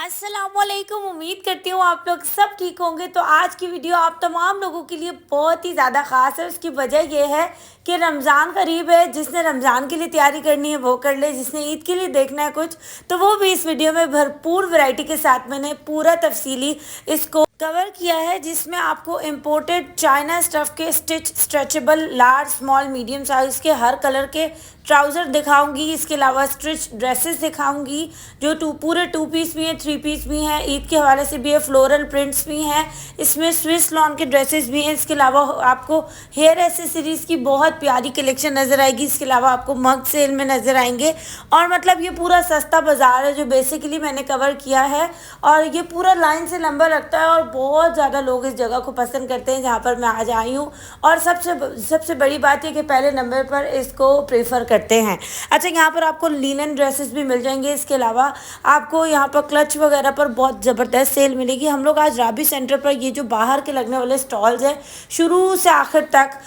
अस्सलामुअलैकुम। उम्मीद करती हूँ आप लोग सब ठीक होंगे। तो आज की वीडियो आप तमाम लोगों के लिए बहुत ही ज़्यादा ख़ास है। उसकी वजह यह है कि रमज़ान करीब है। जिसने रमज़ान के लिए तैयारी करनी है वो कर ले, जिसने ईद के लिए देखना है कुछ तो वो भी इस वीडियो में भरपूर वैरायटी के साथ मैंने पूरा तफसीली इसको कवर किया है, जिसमें आपको इम्पोर्टेड चाइना स्टफ़ के stretchable large small medium size के हर कलर के ट्राउज़र दिखाऊंगी। इसके अलावा स्ट्रिच ड्रेसेस दिखाऊंगी जो पूरे 2 पीस भी हैं, 3 पीस भी हैं, ईद के हवाले से भी है, फ्लोरल प्रिंट्स भी हैं, इसमें स्विस लॉन के ड्रेसेस भी हैं। इसके अलावा आपको हेयर एसेसरीज़ की बहुत प्यारी कलेक्शन नज़र आएगी। इसके अलावा आपको मग सेल में नज़र आएंगे। और मतलब ये पूरा सस्ता बाज़ार है जो बेसिकली मैंने कवर किया है, और ये पूरा लाइन से लंबा रखता है और बहुत ज़्यादा लोग इस जगह को पसंद करते हैं जहाँ पर मैं आज आई हूँ। और सबसे बड़ी बात है कि पहले नंबर पर इसको प्रेफर करते हैं। अच्छा, यहाँ पर आपको लिनन ड्रेसेस भी मिल जाएंगे। इसके अलावा आपको यहाँ पर क्लच वगैरह पर बहुत ज़बरदस्त सेल मिलेगी। हम लोग आज राबी सेंटर पर ये जो बाहर के लगने वाले स्टॉल्स हैं शुरू से आखिर तक,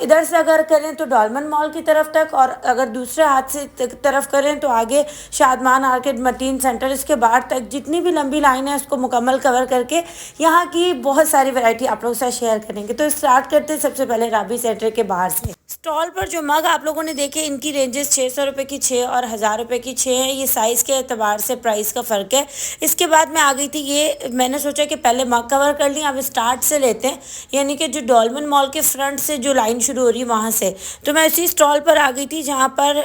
इधर से अगर करें तो डॉलमन मॉल की तरफ तक, और अगर दूसरे हाथ से तरफ करें तो आगे शादमान आर्केड मटीन सेंटर, इसके बाहर तक जितनी भी लंबी लाइन है उसको मुकम्मल कवर करके यहाँ की बहुत सारी वैरायटी आप लोगों के साथ शेयर करेंगे। तो स्टार्ट करते हैं सबसे पहले राबी सेंटर के बाहर से। स्टॉल पर जो मग आप लोगों ने देखे, इनकी रेंजेस 600 रुपये की 6 और 1000 रुपये की 6 है। ये साइज़ के एतबार से प्राइस का फ़र्क है। इसके बाद मैं आ गई थी, ये मैंने सोचा कि पहले मग कवर कर ली, अब स्टार्ट से लेते हैं, यानी कि जो डॉलमन मॉल के फ्रंट से जो लाइन शुरू हो रही है वहाँ से। तो मैं इसी स्टॉल पर आ गई थी जहाँ पर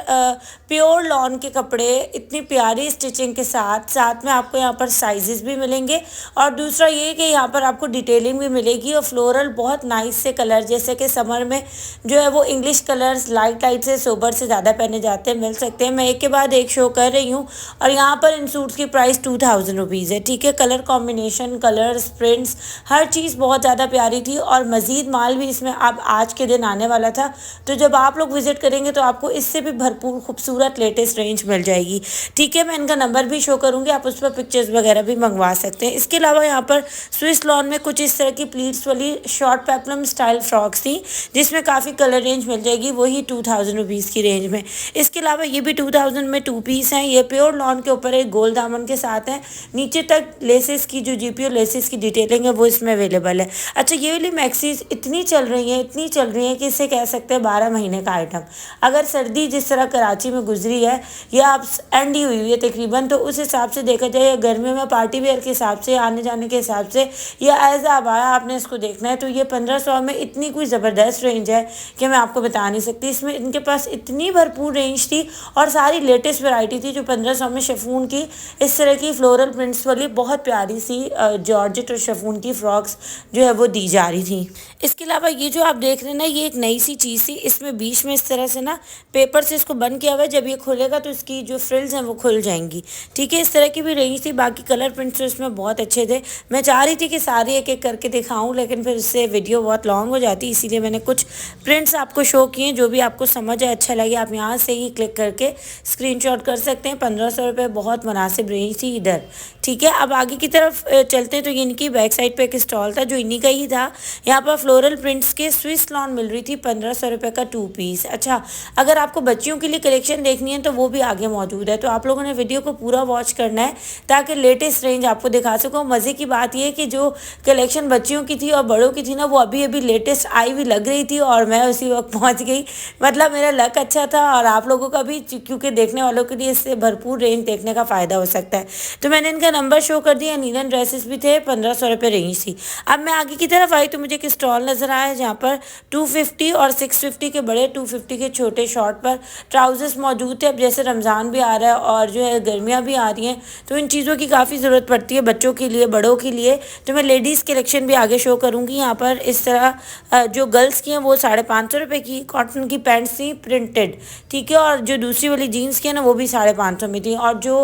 प्योर लॉन के कपड़े इतनी प्यारी स्टिचिंग के साथ साथ में आपको यहाँ पर साइजेस भी मिलेंगे। और दूसरा ये कि यहाँ पर आपको डिटेलिंग भी मिलेगी, और फ्लोरल बहुत नाइस से कलर, जैसे कि समर में जो है वो इंग्लिश कलर्स लाइट से सोबर से ज़्यादा पहने जाते हैं, मिल सकते हैं। मैं एक के बाद एक शो कर रही हूँ। और यहाँ पर इन सूट्स की प्राइस 2000 रुपीज़ है। ठीक है, कलर कॉम्बिनेशन, कलर्स, प्रिंट्स, हर चीज़ बहुत ज़्यादा प्यारी थी। और मज़ीद माल भी इसमें अब आज के दिन आने वाला था, तो जब आप लोग विज़िट करेंगे तो आपको इससे भी भरपूर खूबसूरत लेटेस्ट रेंज मिल जाएगी। ठीक है, मैं इनका नंबर भी शो करूँगी, आप उस पर पिक्चर्स वगैरह भी मंगवा सकते हैं। इसके अलावा यहाँ पर स्विस लॉन में कुछ इस तरह की प्लीट्स वाली शॉर्ट पेपलम स्टाइल फ्रॉक्स थी, जिसमें काफ़ी कलर रेंज मिल जाएगी, वही 2000 रुपीज़ की रेंज में। इसके अलावा ये भी 2000 में 2 पीस हैं। ये प्योर लॉन के ऊपर एक गोल दामन के साथ हैं, नीचे तक लेसेस की जो जीपीओ लेसेस की डिटेलिंग है वो इसमें अवेलेबल है। अच्छा, ये वाली मैक्सीज इतनी चल रही हैं कि इसे कह सकते हैं 12 महीने का आइटम। अगर सर्दी जिस तरह कराची में गुजरी है या अब एंड ही हुई है तकरीबन, तो उस हिसाब से देखा जाए, गर्मियों में पार्टी वेयर के हिसाब से, आने जाने के हिसाब से, या एज आबाया आपने इसको देखना है, तो ये 1500 में इतनी कोई ज़बरदस्त रेंज है कि मैं आपको बता नहीं सकती। इसमें इनके पास इतनी भरपूर रेंज थी और सारी लेटेस्ट वैरायटी थी जो 1500 में शिफॉन की इस तरह की फ्लोरल प्रिंट्स वाली बहुत प्यारी सी जॉर्जेट और शिफॉन की फ्रॉक्स जो है वो दी जा रही थी। इसके अलावा ये जो आप देख रहे हैं ना, ये एक नई सी चीज़ थी। इसमें बीच में इस तरह से ना पेपर से इसको बंद किया हुआ है, जब ये खुलेगा तो इसकी जो फ्रिल्स हैं वो खुल जाएंगी। ठीक है, इस तरह की भी रेंज थी। बाकी कलर प्रिंट्स इसमें बहुत अच्छे थे। मैं चाह रही थी कि सारे एक एक करके दिखाऊं, लेकिन फिर उससे वीडियो बहुत लॉन्ग हो जाती, इसीलिए मैंने कुछ प्रिंट्स आपको शो किए। जो भी आपको समझ आए, अच्छा लगे, आप यहाँ से ही क्लिक करके स्क्रीनशॉट कर सकते हैं। 1500 रुपये बहुत मुनासिब रेंज थी इधर। ठीक है, अब आगे की तरफ चलते हैं। तो इनकी बैक साइड पे एक स्टॉल था जो इन्हीं का ही था। यहाँ पर फ्लोरल प्रिंट्स के स्विस लॉन मिल रही थी 1500 रुपये का 2 पीस। अच्छा, अगर आपको बच्चियों के लिए कलेक्शन देखनी है तो वो भी आगे मौजूद है, तो आप लोगों ने वीडियो को पूरा वॉच करना है ताकि लेटेस्ट रेंज आपको दिखा सकूँ। मज़े की बात यह कि जो कलेक्शन बच्चियों की थी और बड़ों की थी ना, वो अभी अभी लेटेस्ट आई हुई लग रही थी और मैं उसी वक्त पहुँच गई। मतलब मेरा लक अच्छा था, और आप लोगों का भी, क्योंकि देखने वालों के लिए इससे भरपूर रेंज देखने का फ़ायदा हो सकता है। तो मैंने इनका नंबर शो कर दिया। नीलन ड्रेसेस भी थे, 1500 रुपये रेंज थी। अब मैं आगे की तरफ आई तो मुझे एक स्टॉल नज़र आया जहाँ पर 250 और 650 के बड़े, 250 के छोटे शॉर्ट पर ट्राउजर्स मौजूद थे। अब जैसे रमज़ान भी आ रहा है और जो है गर्मियाँ भी आ रही हैं, तो इन चीज़ों की काफ़ी ज़रूरत पड़ती है बच्चों के लिए, बड़ों के लिए। तो मैं लेडीज़ कलेक्शन भी आगे शो करूँगी। यहाँ पर इस तरह जो गर्ल्स की हैं वो 550 रुपये की कॉटन की पैंट्स थी प्रिंटेड। ठीक है, और जो दूसरी वाली जीन्स की है ना वो भी 550 में थी। और जो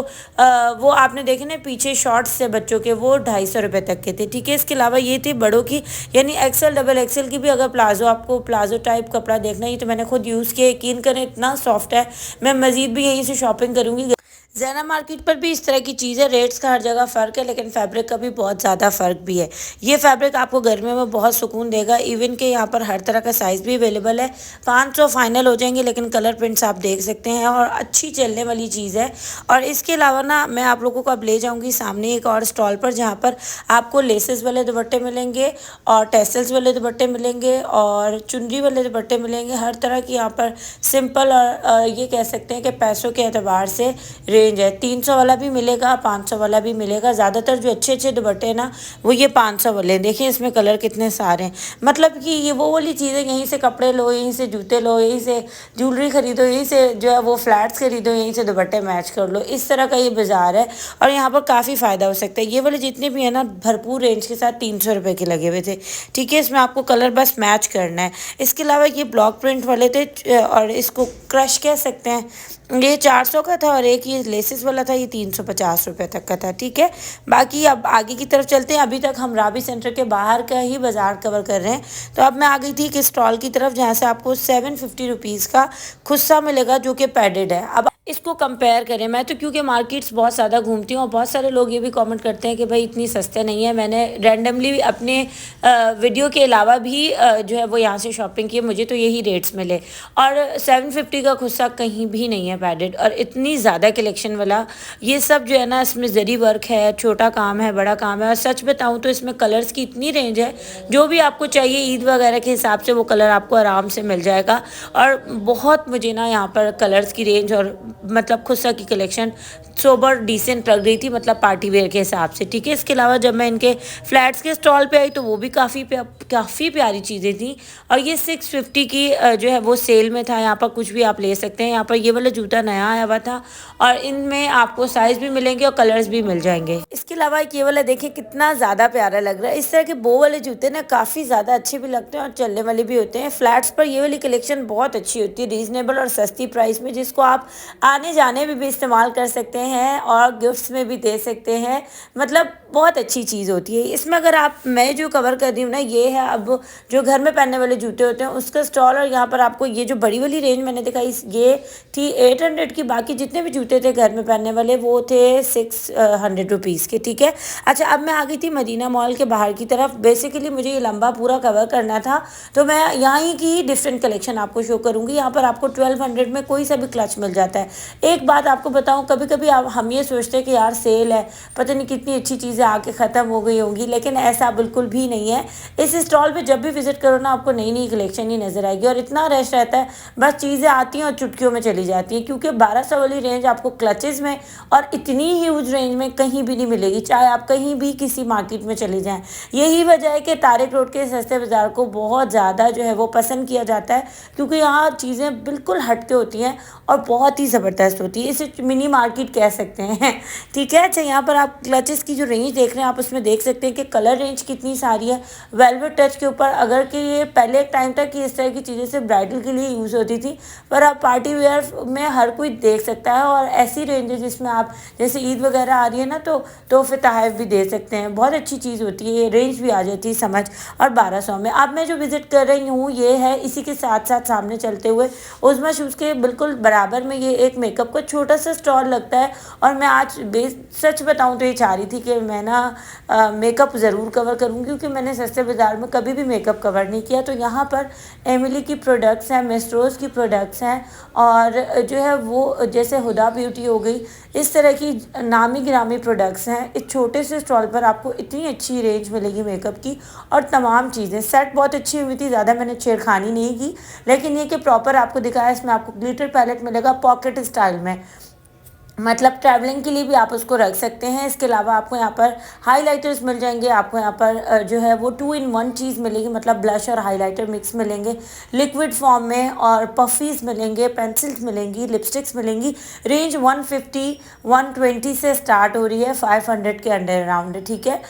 वो आपने देखे ना पीछे शॉर्ट्स थे बच्चों के, वो 250 रुपये तक के थे। ठीक है, इसके अलावा ये थी बड़ों की, यानी एक्सेल डबल एक्सेल की भी। अगर प्लाजो, आपको प्लाजो टाइप कपड़ा देखना ही, तो मैंने खुद यूज़ किया, यकीन करें इतना सॉफ्ट है। मैं मज़ीद भी यहीं से शॉपिंग करूँगी। ज़ैना मार्केट पर भी इस तरह की चीज़ें, रेट्स का हर जगह फ़र्क है, लेकिन फैब्रिक का भी बहुत ज़्यादा फ़र्क भी है। ये फैब्रिक आपको गर्मियों में बहुत सुकून देगा। इवन के यहाँ पर हर तरह का साइज़ भी अवेलेबल है। 500 फाइनल हो जाएंगे, लेकिन कलर प्रिंट्स आप देख सकते हैं और अच्छी चलने वाली चीज़ है। और इसके अलावा ना मैं आप लोगों को अब ले जाऊँगी सामने एक और स्टॉल पर, जहाँ पर आपको लेसेस वाले दुपट्टे मिलेंगे और टेसल्स वाले दुपट्टे मिलेंगे और चुनरी वाले दुपट्टे मिलेंगे। हर तरह की यहाँ पर सिंपल और ये कह सकते हैं कि पैसों के एतबार से रेंज है। 300 वाला भी मिलेगा, 500 वाला भी मिलेगा। ज़्यादातर जो अच्छे अच्छे दुपट्टे हैं ना, वो ये 500 वाले हैं। देखिए इसमें कलर कितने सारे हैं। मतलब कि ये वो वाली चीज़ें, यहीं से कपड़े लो, यहीं से जूते लो, यहीं से ज्वेलरी खरीदो, यहीं से जो है वो फ्लैट्स खरीदो, यहीं से दुपट्टे मैच कर लो। इस तरह का ये बाज़ार है और यहाँ पर काफ़ी फ़ायदा हो सकता है। ये वाले जितने भी हैं ना, भरपूर रेंज के साथ 300 रुपये के लगे हुए थे। ठीक है, इसमें आपको कलर बस मैच करना है। इसके अलावा ये ब्लॉक प्रिंट वाले थे और इसको क्रश कह सकते हैं। ये 400 का था और एक ये लेसेस वाला था, ये 350 रुपये तक का था। ठीक है, बाकी अब आगे की तरफ चलते हैं। अभी तक हम राबी सेंटर के बाहर का ही बाज़ार कवर कर रहे हैं। तो अब मैं आ गई थी एक स्टॉल की तरफ, जहाँ से आपको 750 रुपीज़ का खुस्सा मिलेगा, जो कि पैडेड है। अब इसको कंपेयर करें, मैं तो क्योंकि मार्केट्स बहुत ज़्यादा घूमती हूँ और बहुत सारे लोग ये भी कमेंट करते हैं कि भाई इतनी सस्ते नहीं है। मैंने रैंडमली अपने वीडियो के अलावा भी जो है वो यहाँ से शॉपिंग की, मुझे तो यही रेट्स मिले। और 750 का खुस्सा कहीं भी नहीं है पैडेड, और इतनी ज़्यादा कलेक्शन वाला। ये सब जो है ना, इसमें जरी वर्क है, छोटा काम है, बड़ा काम है। और सच बताऊँ तो इसमें कलर्स की इतनी रेंज है, जो भी आपको चाहिए ईद वगैरह के हिसाब से वो कलर आपको आराम से मिल जाएगा। और बहुत मुझे ना यहाँ पर कलर्स की रेंज और मतलब खुस्सा की कलेक्शन सोबर डिसेंट लग रही थी, मतलब पार्टी वेयर के हिसाब से। ठीक है, इसके अलावा जब मैं इनके फ्लैट्स के स्टॉल पे आई तो वो भी काफ़ी प्यारी चीज़ें थी। और ये 650 की जो है वो सेल में था। यहाँ पर कुछ भी आप ले सकते हैं। यहाँ पर ये वाला जूता नया आया हुआ था और इनमें आपको साइज़ भी मिलेंगे और कलर्स भी मिल जाएंगे। इसके अलावा ये वाला देखिए कितना ज़्यादा प्यारा लग रहा है। इस तरह के बो वाले जूते ना काफ़ी ज़्यादा अच्छे भी लगते हैं और चलने वाले भी होते हैं। फ्लैट्स पर ये वाली कलेक्शन बहुत अच्छी होती है, रीज़नेबल और सस्ती प्राइस में, जिसको आप आने जाने में भी इस्तेमाल कर सकते हैं और गिफ्ट्स में भी दे सकते हैं। मतलब बहुत अच्छी चीज़ होती है। इसमें अगर आप, मैं जो कवर कर रही हूँ ना, ये है अब जो घर में पहनने वाले जूते होते हैं उसका स्टॉल। और यहाँ पर आपको ये जो बड़ी वाली रेंज मैंने दिखाई, ये थी 800 की। बाकी जितने भी जूते थे घर में पहनने वाले वो थे 600 रुपीज़ के। ठीक है, अच्छा अब मैं आ गई थी मदीना मॉल के बाहर की तरफ। बेसिकली मुझे ये लंबा पूरा कवर करना था, तो मैं यहाँ ही की डिफरेंट कलेक्शन आपको शो करूँगी। यहाँ पर आपको 1200 में कोई सा भी क्लच मिल जाता है। एक बात आपको बताऊँ, कभी कभी हम ये सोचते हैं कि यार सेल है, पता नहीं कितनी अच्छी चीज़ें आके ख़त्म हो गई होंगी, लेकिन ऐसा बिल्कुल भी नहीं है। इस स्टॉल पे जब भी विजिट करो ना, आपको नई नई कलेक्शन ही नज़र आएगी और इतना रश रहता है, बस चीज़ें आती हैं और चुटकियों में चली जाती हैं। क्योंकि 1200 वाली रेंज आपको क्लचेज़ में और इतनी ह्यूज रेंज में कहीं भी नहीं मिलेगी, चाहे आप कहीं भी किसी मार्केट में चले जाएँ। यही वजह है कि तारिक रोड के सस्ते बाज़ार को बहुत ज़्यादा जो है वो पसंद किया जाता है, क्योंकि यहाँ चीज़ें बिल्कुल हट के होती हैं और बहुत ही ज़बरदस्त होती है। इसे मिनी मार्केट कह सकते हैं। ठीक है, अच्छा यहाँ पर आप क्लचेस की जो रेंज देख रहे हैं, आप उसमें देख सकते हैं कि कलर रेंज कितनी सारी है। वेलवेट टच के ऊपर, अगर कि ये पहले एक टाइम तक कि इस तरह की चीज़ें सिर्फ ब्राइडल के लिए यूज़ होती थी, पर अब पार्टी वेयर में हर कोई देख सकता है। और ऐसी रेंज है जिसमें आप, जैसे ईद वगैरह आ रही है ना, तो तोहफे तोहफ़ भी दे सकते हैं। बहुत अच्छी चीज़ होती है, ये रेंज भी आ जाती है समझ। और 1200 में अब मैं जो विज़िट कर रही हूँ ये है, इसी के साथ साथ सामने चलते हुए उज़मा शूज़ के बिल्कुल बराबर में ये एक मेकअप का छोटा सा स्टॉल लगता है। और मैं आज सच बताऊं तो ये चाह रही थी कि मैं ना मेकअप ज़रूर कवर करूं, क्योंकि मैंने सस्ते बाज़ार में कभी भी मेकअप कवर नहीं किया। तो यहाँ पर एमिली की प्रोडक्ट्स हैं, मिस रोज़ की प्रोडक्ट्स हैं, और जो है वो जैसे हुदा ब्यूटी हो गई, इस तरह की नामी गिरामी प्रोडक्ट्स हैं। इस छोटे से स्टॉल पर आपको इतनी अच्छी रेंज मिलेगी मेकअप की और तमाम चीज़ें। सेट बहुत अच्छी हुई थी, ज़्यादा मैंने छेड़खानी नहीं की, लेकिन ये कि प्रॉपर आपको दिखाया। इसमें आपको ग्लिटर पैलेट मिलेगा पॉकेट स्टाइल में, मतलब ट्रैवलिंग के लिए भी आप उसको रख सकते हैं। इसके अलावा आपको यहाँ पर हाइलाइटर्स मिल जाएंगे। आपको यहाँ पर जो है वो 2 in 1 चीज़ मिलेगी, मतलब ब्लश और हाइलाइटर मिक्स मिलेंगे लिक्विड फॉर्म में, और पफ़ीज़ मिलेंगे, पेंसिल्स मिलेंगी, लिपस्टिक्स मिलेंगी। रेंज 150 120 से स्टार्ट हो रही है, 500 के अंडर अराउंड। ठीक है,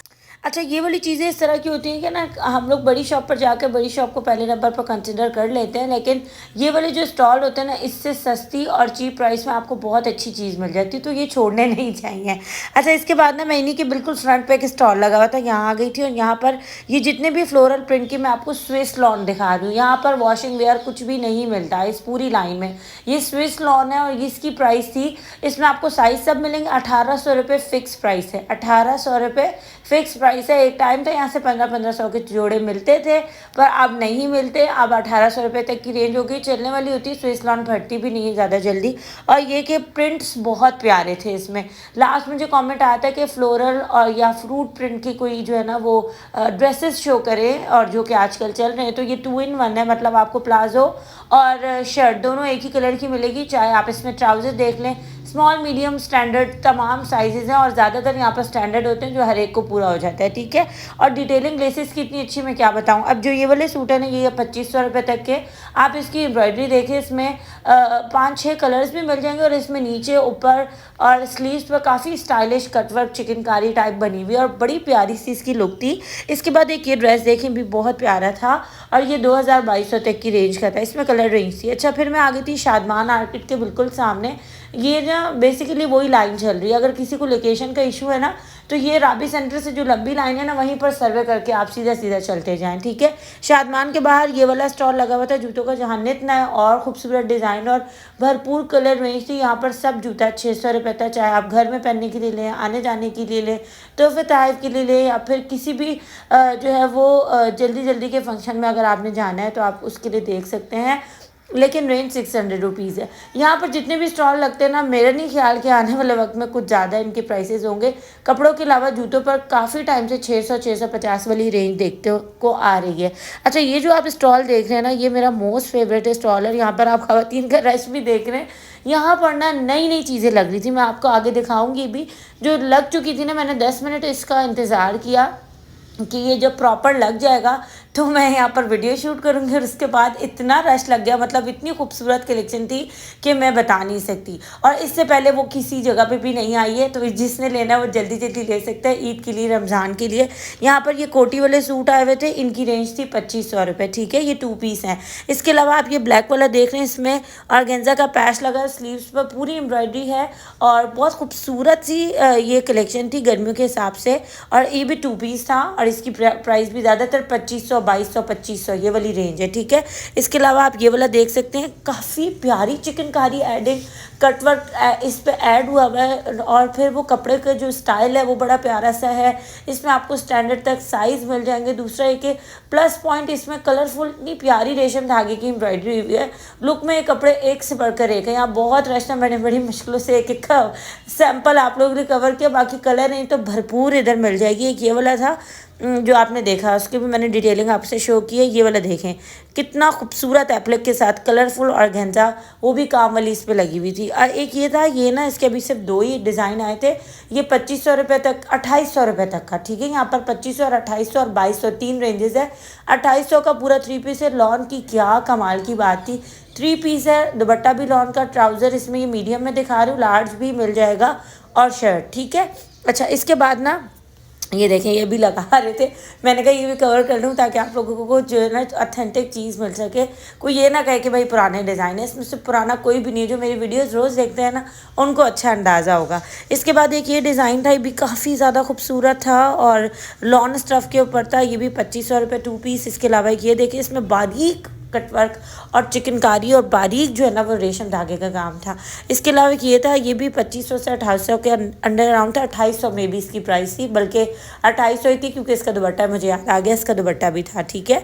अच्छा, ये वाली चीज़ें इस तरह की होती हैं कि ना हम लोग बड़ी शॉप पर जाकर बड़ी शॉप को पहले नंबर पर कंसिडर कर लेते हैं, लेकिन ये वाले जो स्टॉल होते हैं ना, इससे सस्ती और चीप प्राइस में आपको बहुत अच्छी चीज़ मिल जाती है, तो ये छोड़ने नहीं चाहिए। अच्छा, इसके बाद ना मैं इन्हीं के बिल्कुल फ्रंट पे एक स्टॉल लगा हुआ था, यहाँ आ गई थी और यहाँ पर ये जितने भी फ्लोरल प्रिंट की मैं आपको स्विस लॉन दिखा रही हूँ, यहाँ पर वॉशिंग वेयर कुछ भी नहीं मिलता है इस पूरी लाइन में। ये स्विस लॉन है और इसकी प्राइस थी, इसमें आपको साइज सब मिलेंगे, 1800 रुपये फिक्स प्राइस है, 1800 रुपये फिक्स प्राइस है। एक टाइम था यहाँ से 1500 के जोड़े मिलते थे, पर अब नहीं मिलते, अब 1800 रुपये तक की रेंज हो गई। चलने वाली होती है, स्विस लॉन फटती भी नहीं है ज़्यादा जल्दी। और ये के प्रिंट्स बहुत प्यारे थे इसमें। लास्ट मुझे कमेंट आया था कि फ्लोरल और या फ्रूट प्रिंट की कोई जो है ना वो ड्रेसेस शो करें, और जो कि आजकल चल रहे हैं, तो ये 2 in 1 है, मतलब आपको प्लाजो और शर्ट दोनों एक ही कलर की मिलेगी। चाहे आप इसमें ट्राउज़र देख लें, स्मॉल मीडियम स्टैंडर्ड तमाम साइजेज़ हैं, और ज़्यादातर यहाँ पर स्टैंडर्ड होते हैं जो हर एक को पूरा हो जाता है, ठीक है। और डिटेलिंग लेसेस की इतनी अच्छी मैं क्या बताऊँ। अब जो ये वाले सूट है ना, ये 2500 रुपये तक के। आप इसकी एम्ब्रॉयडरी देखिए, इसमें 5-6 कलर्स भी मिल जाएंगे, और इसमें नीचे ऊपर और स्लीव्स पर काफ़ी स्टाइलिश कटवर्क चिकनकारी टाइप बनी हुई, और बड़ी प्यारी सी इसकी लुक थी। इसके बाद एक ये ड्रेस देखें, भी बहुत प्यारा था, और ये 2200 तक की रेंज का था, इसमें कलर रेंज थी। अच्छा, फिर मैं आ गई थी शादमान मार्केट के बिल्कुल सामने। ये ना बेसिकली वही लाइन चल रही है, अगर किसी को लोकेशन का इशू है ना, तो ये राबी सेंटर से जो लंबी लाइन है ना, वहीं पर सर्वे करके आप सीधा सीधा चलते जाएं, ठीक है। शादमान के बाहर ये वाला स्टॉल लगा हुआ था जूतों का, जहाँ नित नया और खूबसूरत डिज़ाइन और भरपूर कलर रेंज थी। यहाँ पर सब जूता 600 रुपये था, चाहे आप घर में पहनने के लिए लें, आने जाने के लिए लें, तोहफे तहफ़ के लिए लें, या फिर किसी भी जो है वो जल्दी जल्दी के फंक्शन में अगर आपने जाना है तो आप उसके लिए देख सकते हैं। लेकिन रेंज 600 रुपीज़ है। यहाँ पर जितने भी स्टॉल लगते हैं ना, मेरा नहीं ख्याल कि आने वाले वक्त में कुछ ज़्यादा इनके प्राइसेस होंगे। कपड़ों के अलावा जूतों पर काफ़ी टाइम से 600-650 वाली रेंज देखते को आ रही है। अच्छा, ये जो आप स्टॉल देख रहे हैं ना, ये मेरा मोस्ट फेवरेट स्टॉल है। यहाँ पर आप खवातीन का रश भी देख रहे हैं। यहाँ पर ना नई नई चीज़ें लग रही थी, मैं आपको आगे दिखाऊंगी भी। जो लग चुकी थी ना, मैंने 10 मिनट इसका इंतज़ार किया कि ये जब प्रॉपर लग जाएगा तो मैं यहाँ पर वीडियो शूट करूँगी, और उसके बाद इतना रश लग गया, मतलब इतनी खूबसूरत कलेक्शन थी कि मैं बता नहीं सकती। और इससे पहले वो किसी जगह पे भी नहीं आई है, तो जिसने लेना है वो जल्दी जल्दी ले सकता है, ईद के लिए, रमज़ान के लिए। यहाँ पर ये कोटी वाले सूट आए हुए थे, इनकी रेंज थी 2500 रुपये, ठीक है। ये 2 पीस हैं। इसके अलावा आप ये ब्लैक वाला देख रहे हैं, इसमें ऑर्गेन्जा का पैच लगा, स्लीव्स पर पूरी एम्ब्रॉयडरी है, और बहुत खूबसूरत सी ये कलेक्शन थी गर्मियों के हिसाब से। और ये भी 2 पीस था, और इसकी प्राइस भी ज़्यादातर 2500, 2200, 2500 ये वाली रेंज है, ठीक है। इसके अलावा आप ये वाला देख सकते हैं, काफ़ी प्यारी चिकनकारी एडिंग कटवर्क इस पे ऐड हुआ है, और फिर वो कपड़े का जो स्टाइल है वो बड़ा प्यारा सा है। इसमें आपको स्टैंडर्ड तक साइज़ मिल जाएंगे। दूसरा एक प्लस पॉइंट, इसमें कलरफुल इतनी प्यारी रेशम धागे की एम्ब्रॉयडरी हुई है। लुक में ये कपड़े एक से बढ़कर एक है। यहाँ बहुत रश था, मैंने बड़ी मुश्किलों से एक एक का सैम्पल आप लोगों ने कवर किया, बाकी कलर नहीं तो भरपूर इधर मिल जाएगी। एक ये वाला था जो आपने देखा, उसकी भी मैंने डिटेलिंग आपसे शो की है। ये वाला देखें, कितना खूबसूरत एप्लिक के साथ कलरफुल ऑर्गेन्जा, वो भी काम वाली इस पर लगी हुई थी। और एक ये था, ये ना इसके अभी सिर्फ 2 ही डिज़ाइन आए थे। ये 2500 रुपये तक, 2800 रुपये तक का, ठीक है। यहाँ पर 2500 और 2800 और 2200 3 रेंजेस है। 2800 का पूरा 3 पीस है। लॉन की क्या कमाल की बात थी, 3 पीस है, दुपट्टा भी लॉन का, ट्राउज़र इसमें ये मीडियम में दिखा रही हूँ, लार्ज भी मिल जाएगा, और शर्ट, ठीक है। अच्छा, इसके बाद ना ये देखें, ये भी लगा रहे थे, मैंने कहा ये भी कवर कर लूँ ताकि आप लोगों को जो है ना ऑथेंटिक चीज़ मिल सके। कोई ये ना कहे कि भाई पुराने डिज़ाइन है, इसमें से पुराना कोई भी नहीं है। जो मेरी वीडियोस रोज़ देखते हैं ना, उनको अच्छा अंदाज़ा होगा। इसके बाद एक ये डिज़ाइन था, ये भी काफ़ी ज़्यादा खूबसूरत था, और लॉन स्टफ़ के ऊपर था। ये भी 2500 रुपये 2 पीस। इसके अलावा ये देखिए, इसमें बारीक कटवर्क और चिकनकारी और बारीक जो है ना वो रेशम धागे का काम था। इसके अलावा ये था, ये भी 2500 से 2800 के अंडर अराउंड था। 2800 में भी इसकी प्राइस थी, बल्कि 2800 ही थी, क्योंकि इसका दुपट्टा मुझे याद आ गया, इसका दुपट्टा भी था, ठीक है।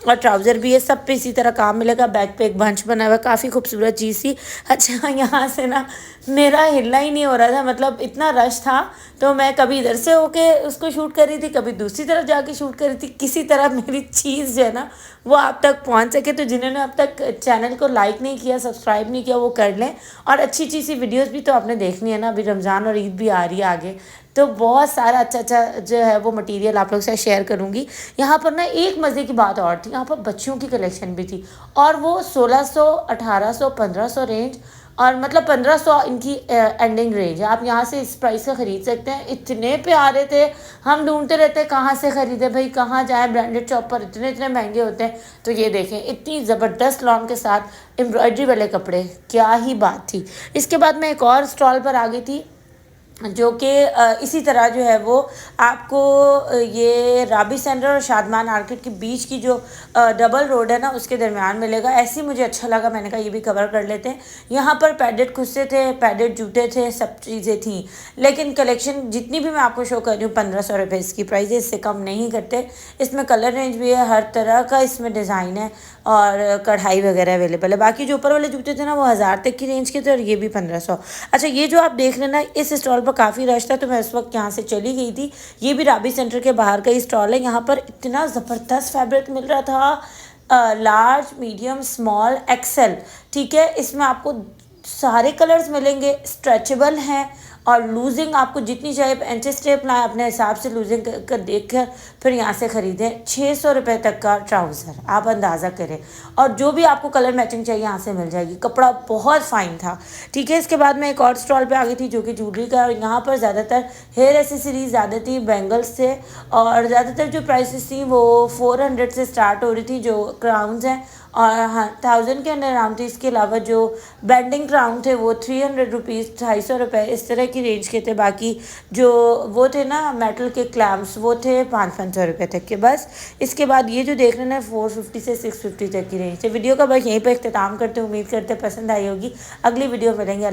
और ट्राउज़र भी है, सब पे इसी तरह काम मिलेगा। बैक पे एक बंच बना हुआ, काफ़ी खूबसूरत चीज़ थी। अच्छा, यहाँ से ना मेरा हिलना ही नहीं हो रहा था, मतलब इतना रश था, तो मैं कभी इधर से होके उसको शूट कर रही थी, कभी दूसरी तरफ जाके शूट कर रही थी। किसी तरह मेरी चीज़ जो है ना वो आप तक पहुँच सके। तो जिन्होंने अब तक चैनल को लाइक नहीं किया, सब्सक्राइब नहीं किया, वो कर लें। और अच्छी अच्छी सी वीडियोज़ भी तो आपने देखनी है ना, अभी रमज़ान और ईद भी आ रही है आगे, तो बहुत सारा अच्छा अच्छा जो है वो मटेरियल आप लोग से शेयर करूँगी। यहाँ पर ना एक मज़े की बात और थी, यहाँ पर बच्चियों की कलेक्शन भी थी, और वो 1600, 1800, 1500 रेंज, और मतलब 1500 इनकी एंडिंग रेंज है। आप यहाँ से इस प्राइस का ख़रीद सकते हैं। इतने प्यारे थे, हम ढूंढते रहते हैं कहाँ से ख़रीदे भाई, कहाँ जाए, ब्रांडेड शॉप पर इतने इतने महंगे होते हैं। तो ये देखें, इतनी ज़बरदस्त लॉन के साथ एम्ब्रॉयडरी वाले कपड़े, क्या ही बात थी। इसके बाद मैं एक और स्टॉल पर आ गई थी जो कि इसी तरह जो है वो आपको ये राबी सेंटर और शादमान मार्केट के बीच की जो डबल रोड है ना, उसके दरमियान मिलेगा। ऐसे ही मुझे अच्छा लगा, मैंने कहा ये भी कवर कर लेते हैं। यहाँ पर पैडेड खुस्से थे, पैडेड जूते थे, सब चीज़ें थी। लेकिन कलेक्शन जितनी भी मैं आपको शो कर रही हूँ 1500 रुपये इसकी प्राइस है, इससे कम नहीं करते। इसमें कलर रेंज भी है, हर तरह का इसमें डिज़ाइन है और कढ़ाई वगैरह अवेलेबल है। बाकी जो ऊपर वाले जूते थे ना वो 1000 तक की रेंज के थे और ये भी 1500। अच्छा, ये जो आप देख रहे हैं ना, इस स्टॉल पर काफ़ी रश था तो मैं उस वक्त यहाँ से चली गई थी। ये भी राबी सेंटर के बाहर का ही स्टॉल है। यहाँ पर इतना ज़बरदस्त फैब्रिक मिल रहा था, लार्ज, मीडियम, स्मॉल, एक्सेल। ठीक है, इसमें आपको सारे कलर्स मिलेंगे, स्ट्रेचेबल हैं और लूजिंग आपको जितनी चाहिए एंटी स्टेप लाएँ, अपने हिसाब से लूजिंग कर देख कर फिर यहाँ से ख़रीदें। 600 रुपये तक का ट्राउज़र, आप अंदाज़ा करें। और जो भी आपको कलर मैचिंग चाहिए यहाँ से मिल जाएगी। कपड़ा बहुत फ़ाइन था। ठीक है, इसके बाद मैं एक और स्टॉल पे आ गई थी जो कि ज्वेलरी का, और यहाँ पर ज़्यादातर हेयर एसेसरीज ज़्यादा थी, बैंगल्स थे और ज़्यादातर जो प्राइसेस थी वो 400 से स्टार्ट हो रही थी, जो क्राउन्स हैं, और हाँ 1000 के अंदर अराउंड थी। इसके अलावा जो बैंडिंग क्राउन थे वो 300 रुपीज़, 250 रुपये इस तरह की रेंज के थे। बाकी जो वो थे ना मेटल के क्लैम्प्स वो थे 500 रुपये तक के बस। इसके बाद ये जो देख रहे हैं ना 450 से 650 तक की रेंज थे। वीडियो का बस यहीं पर इख्तिताम करते, उम्मीद करते पसंद आई होगी। अगली वीडियो मिलेंगे।